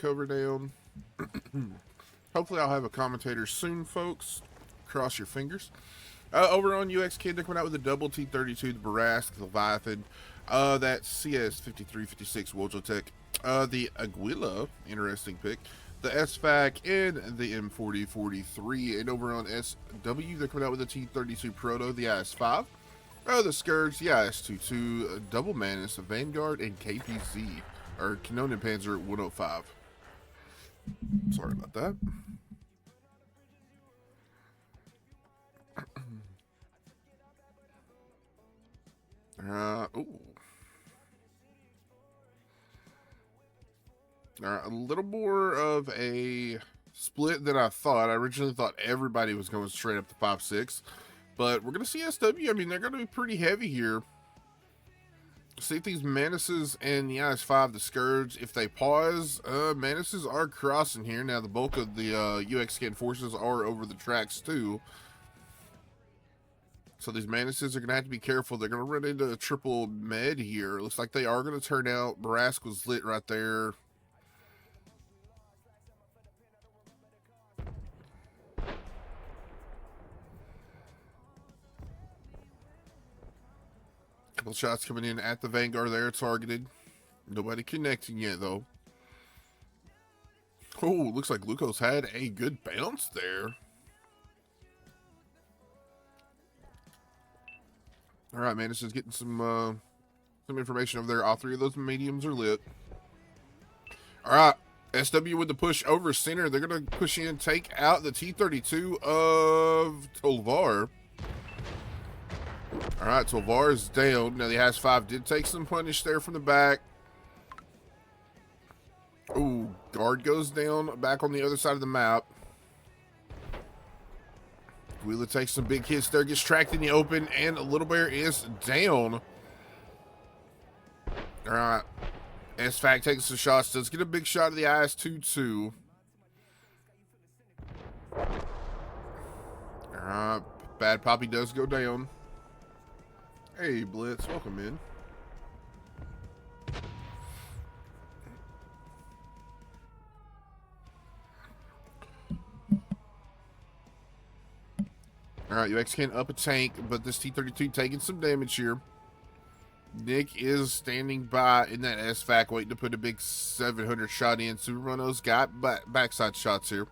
cover down. Hopefully I'll have a commentator soon, folks. Cross your fingers. Over on UXCAN, they're coming out with the double T32, the Barask, the Leviathan, that CS5356 Wojtek, the Aguila, interesting pick, the SFAC, and the M4043. And over on SW, they're coming out with the T32 Proto, the IS5, the Scourge, the IS22, Double Manus, Vanguard, and KPZ, or Kanonen Panzer 105. Sorry about that. Ooh. A little more of a split than I thought. I originally thought everybody was going straight up to 5.6, but we're going to see SW. I mean, they're going to be pretty heavy here. See if these Manuses and the IS5, the Scourge, if they pause, Manuses are crossing here. Now, the bulk of the UXCAN forces are over the tracks, too. So these Manuses are going to have to be careful. They're going to run into a triple med here. It looks like they are going to turn out. Barask was lit right there. Couple shots coming in at the Vanguard there, targeted. Nobody connecting yet, though. Oh, looks like Glucose had a good bounce there. All right, man, this is getting some information over there. All three of those mediums are lit. All right, SW with the push over center. They're going to push in, take out the T32 of Tolvar. All right, Tolvar is down. Now, the IS-5 did take some punish there from the back. Ooh, guard goes down back on the other side of the map. Wheeler takes some big hits there, gets tracked in the open, and Little Bear is down. All right. SFAC takes some shots. Does get a big shot of the IS-22. All right. Bad Poppy does go down. Hey, Blitz. Welcome in. All right, UXCAN up a tank, but this T-32 taking some damage here. Nick is standing by in that SFAC waiting to put a big 700 shot in. Supermono's got backside shots here.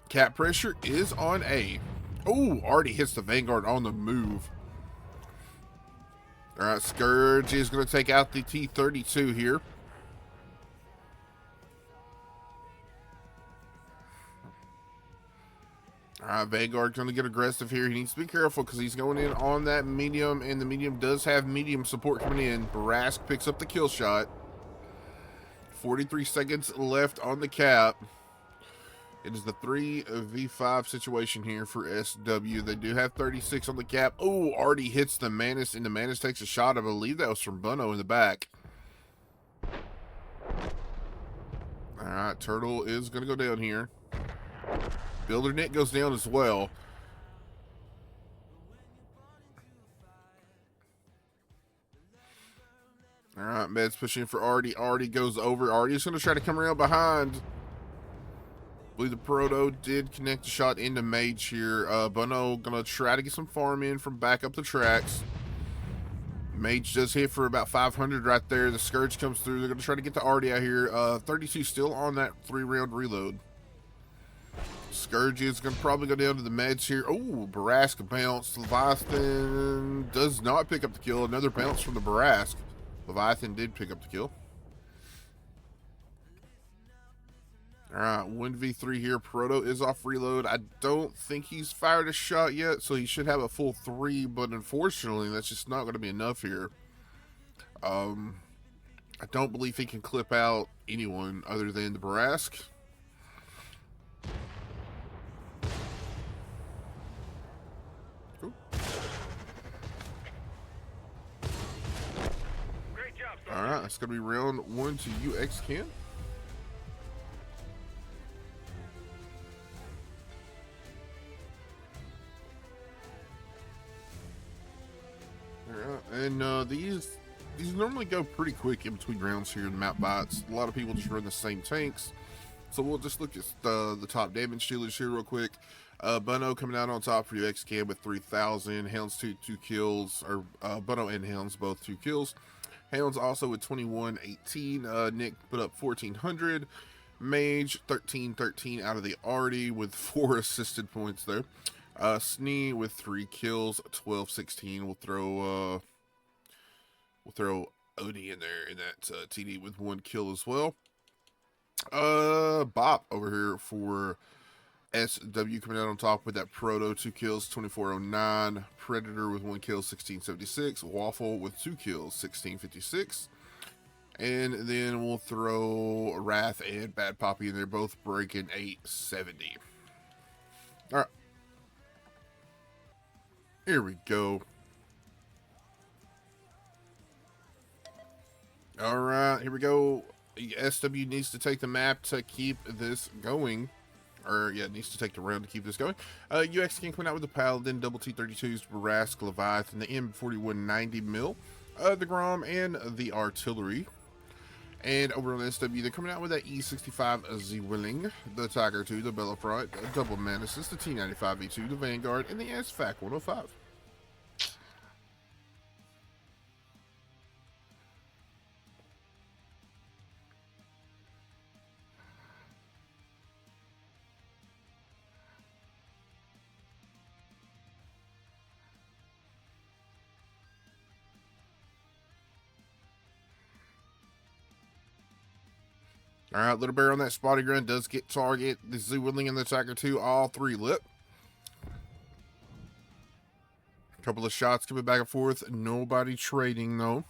Cap pressure is on A. Oh, already hits the Vanguard on the move. All right, Scourge is going to take out the T-32 here. All right, Vanguard's going to get aggressive here. He needs to be careful because he's going in on that medium, and the medium does have medium support coming in. Barask picks up the kill shot. 43 seconds left on the cap. It is the 3v5 situation here for SW. They do have 36 on the cap. Oh, already hits the Manus, and the Manus takes a shot. I believe that was from Bono in the back. All right, Turtle is going to go down here. Builder Nick goes down as well. All right, Med's pushing for Artie. Artie goes over. Artie's going to try to come around behind. I believe the Proto did connect a shot into Mage here. Bono going to try to get some farm in from back up the tracks. Mage does hit for about 500 right there. The Scourge comes through. They're going to try to get the Artie out here. 32 still on that 3-round reload. Scourge is going to probably go down to the meds here. Oh, Barask bounce. Leviathan does not pick up the kill. Another bounce from the Barask. Leviathan did pick up the kill. All right, 1v3 here. Proto is off reload. I don't think he's fired a shot yet, so he should have a full 3, but unfortunately, that's just not going to be enough here. I don't believe he can clip out anyone other than the Barask. All right, that's going to be round 1 to UXCAN. All right, and these these normally go pretty quick in between rounds here in the map bots. A lot of people just run the same tanks. So we'll just look at the top damage dealers here real quick. Bunno coming out on top for UXCAN with 3,000. Houndstooth 2 kills, or Bunno and Hounds both 2 kills. Hounds also with 2118. Nick put up 1,400. Mage 1313 out of the Artie with 4 assisted points there. Snee with 3 kills, 1216. We'll throw Odie in there in that TD with 1 kill as well. Bop over here for SW coming out on top with that Proto 2 kills, 2409. Predator with 1 kill, 1676. Waffle with 2 kills, 1656. And then we'll throw Wrath and Bad Poppy in there, both breaking 870. Alright. Here we go. Alright, here we go. SW needs to take the map to keep this going. Or, yeah, it needs to take the round to keep this going. UXCAN coming out with the Paladin, double T32s, Barask, Leviathan, the M4190 mil, the Grom, and the Artillery. And over on SW, they're coming out with that E65 Z-Willing, the Tiger 2, the Bellafront, double Menaces, the T95V2, the Vanguard, and the SFAC 105. Alright, Little Bear on that spotting gun does get target. The Z-Willing and the Tiger 2, all 3 lit. A couple of shots coming back and forth. Nobody trading, though.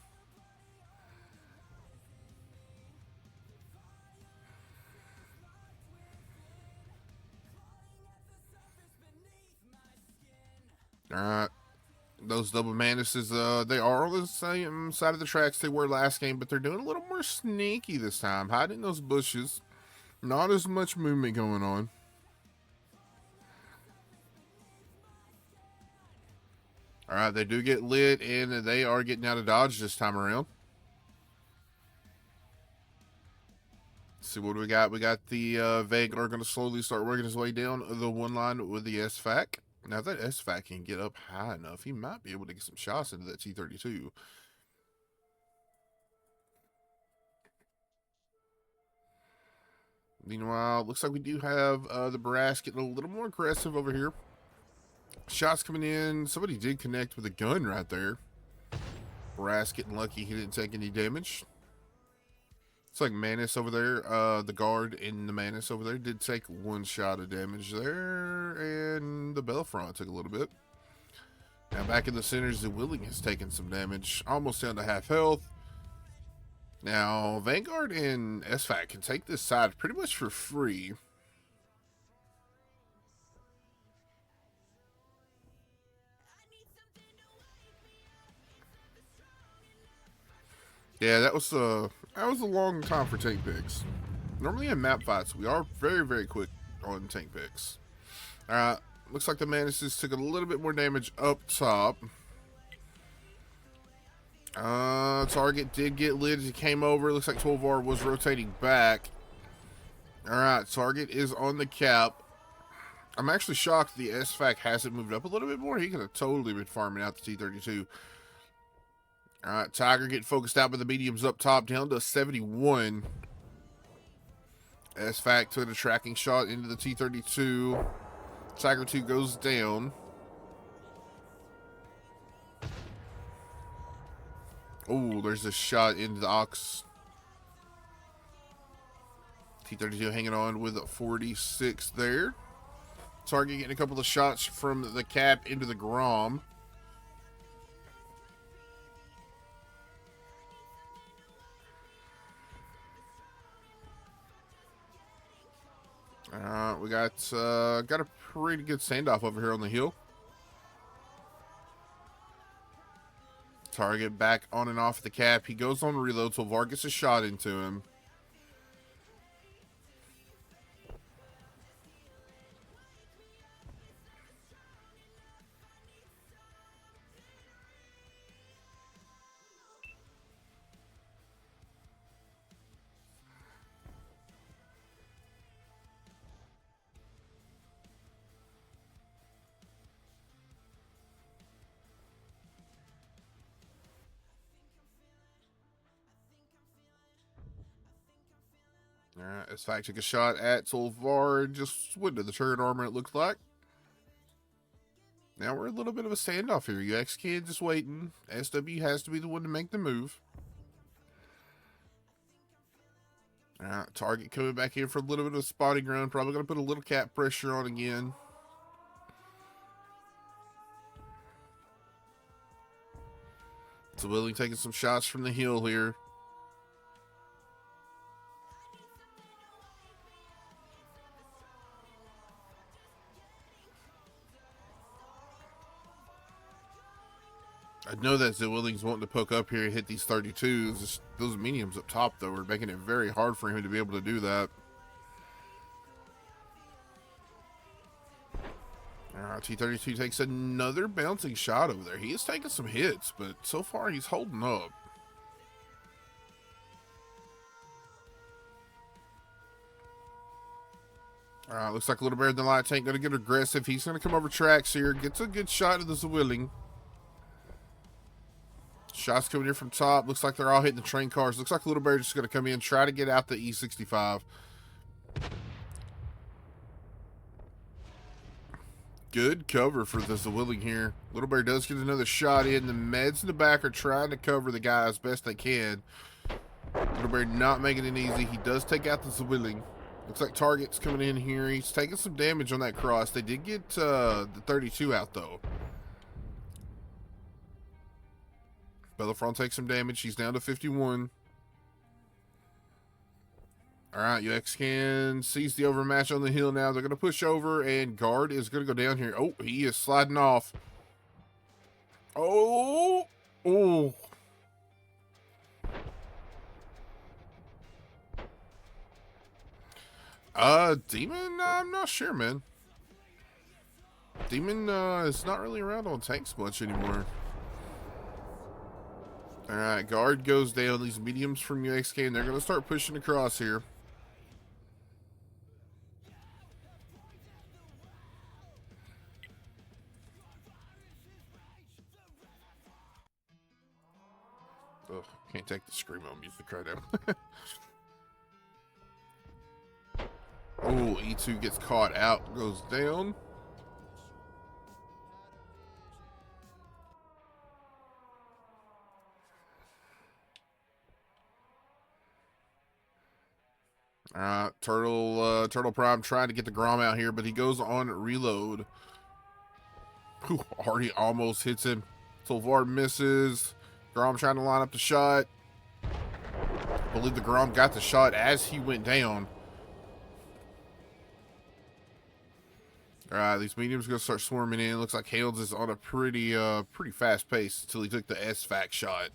Alright. Those double Manuses, they are on the same side of the tracks they were last game, but they're doing a little more sneaky this time. Hiding in those bushes. Not as much movement going on. Alright, they do get lit, and they are getting out of dodge this time around. Let's see, what do we got? We got the Vanguard going to slowly start working his way down the one line with the SFAC. Now, if that SFAC can get up high enough, he might be able to get some shots into that T32. Meanwhile, looks like we do have the Barask getting a little more aggressive over here. Shots coming in. Somebody did connect with a gun right there. Barask getting lucky he didn't take any damage. It's like Manus over there, the guard in the Manus over there did take 1 shot of damage there, and the Bellafront took a little bit. Now back in the center, the Willing has taken some damage, almost down to half health. Now Vanguard and SFAC can take this side pretty much for free. Yeah, that was a long time for tank picks. Normally in map fights, we are very, very quick on tank picks. Alright, looks like the Manuses took a little bit more damage up top. Target did get lit as he came over. Looks like 12R was rotating back. Alright, Target is on the cap. I'm actually shocked the SFAC hasn't moved up a little bit more. He could have totally been farming out the T32. Alright, Tiger getting focused out by the mediums up top, down to 71. SFAC took a tracking shot into the T32. Tiger 2 goes down. Oh, there's a shot into the Ox. T32 hanging on with a 46 there. Target getting a couple of shots from the cap into the Grom. We got a pretty good standoff over here on the hill. Target back on and off the cap. He goes on reload, so Var gets a shot into him. Alright, SFAC took a shot at Solvar, just went to the turret armor, it looked like. Now we're a little bit of a standoff here. UXCAN just waiting. SW has to be the one to make the move. Alright, target coming back in for a little bit of a spotting run. Probably going to put a little cap pressure on again. So Willing taking some shots from the hill here. I know that Willing's wanting to poke up here and hit these 32s. Those mediums up top, though, are making it very hard for him to be able to do that. Alright, T32 takes another bouncing shot over there. He is taking some hits, but so far he's holding up. Alright, looks like a little better than light tank. Going to get aggressive. He's going to come over tracks here. Gets a good shot of the Zwilling. Shots coming in from top. Looks like they're all hitting the train cars. Looks like Little Bear just going to come in, try to get out the E65. Good cover for the Zwilling here. Little Bear does get another shot in. The meds in the back are trying to cover the guy as best they can. Little Bear not making it easy. He does take out the Zwilling. Looks like Target's coming in here. He's taking some damage on that cross. They did get the 32 out, though. Belafron takes some damage. He's down to 51. Alright, UXCAN sees the overmatch on the hill now. They're going to push over, and Guard is going to go down here. Oh, he is sliding off. Oh! Oh! Demon? I'm not sure, man. Demon is not really around on tanks much anymore. Alright, Guard goes down. These mediums from UXCAN, they're going to start pushing across here. Ugh, can't take the screamo music right now. Oh, E2 gets caught out, goes down. Turtle Prime trying to get the Grom out here, but he goes on reload. Whew, already almost hits him. Solvar misses. Grom trying to line up the shot. I believe the Grom got the shot as he went down. Alright, these mediums gonna start swarming in. Looks like Hales is on a pretty fast pace until he took the SFAC shot.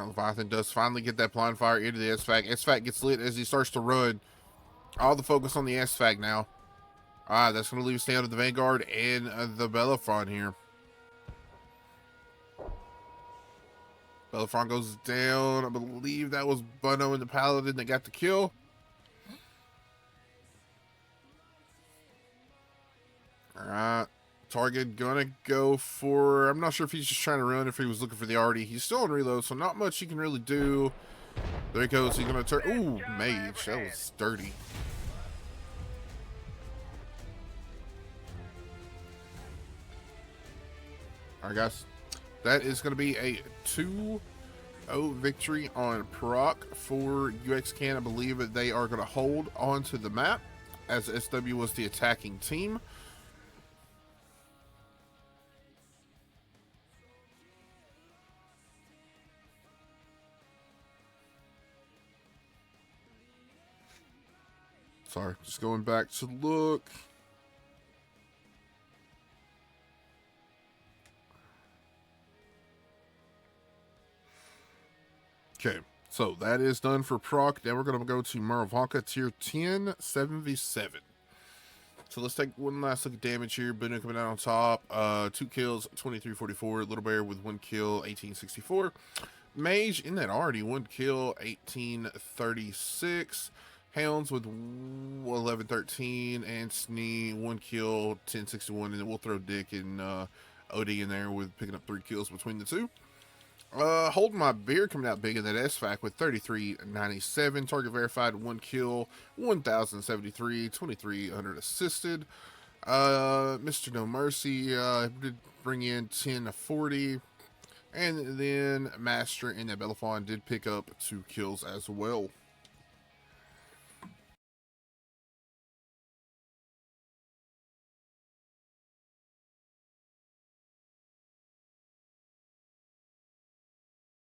Leviathan does finally get that blind fire into the SFAC. SFAC gets lit as he starts to run. All the focus on the SFAC now. That's going to leave us down to the Vanguard and the Belafron here. Belafron goes down. I believe that was Bunno and the Paladin that got the kill. Alright. Target gonna go for, I'm not sure if he's just trying to run, if he was looking for the arty. He's still on reload, so not much he can really do. There he goes. He's gonna turn. Ooh, mage. That was sturdy. Alright, guys. That is gonna be a 2-0 victory on Proc for UXCAN. I believe that they are gonna hold onto the map as SW was the attacking team. Sorry, just going back to look. Okay, so that is done for Proc. Now we're going to go to Prokhorovka tier 10, 7v7. So let's take one last look at damage here. Bunu coming out on top. 2 kills, 2344. Little Bear with 1 kill, 1864. Mage in that already 1 kill, 1836. Hounds with 1113 and Snee 1 kill, 1061, and then we'll throw Dick and OD in there with picking up 3 kills between the two. Holding my beer coming out big in that SFAC with 3397. Target verified 1 kill, 1073, 2300 assisted. Mr. No Mercy did bring in 1040. And then Master in that Bellefonte did pick up 2 kills as well.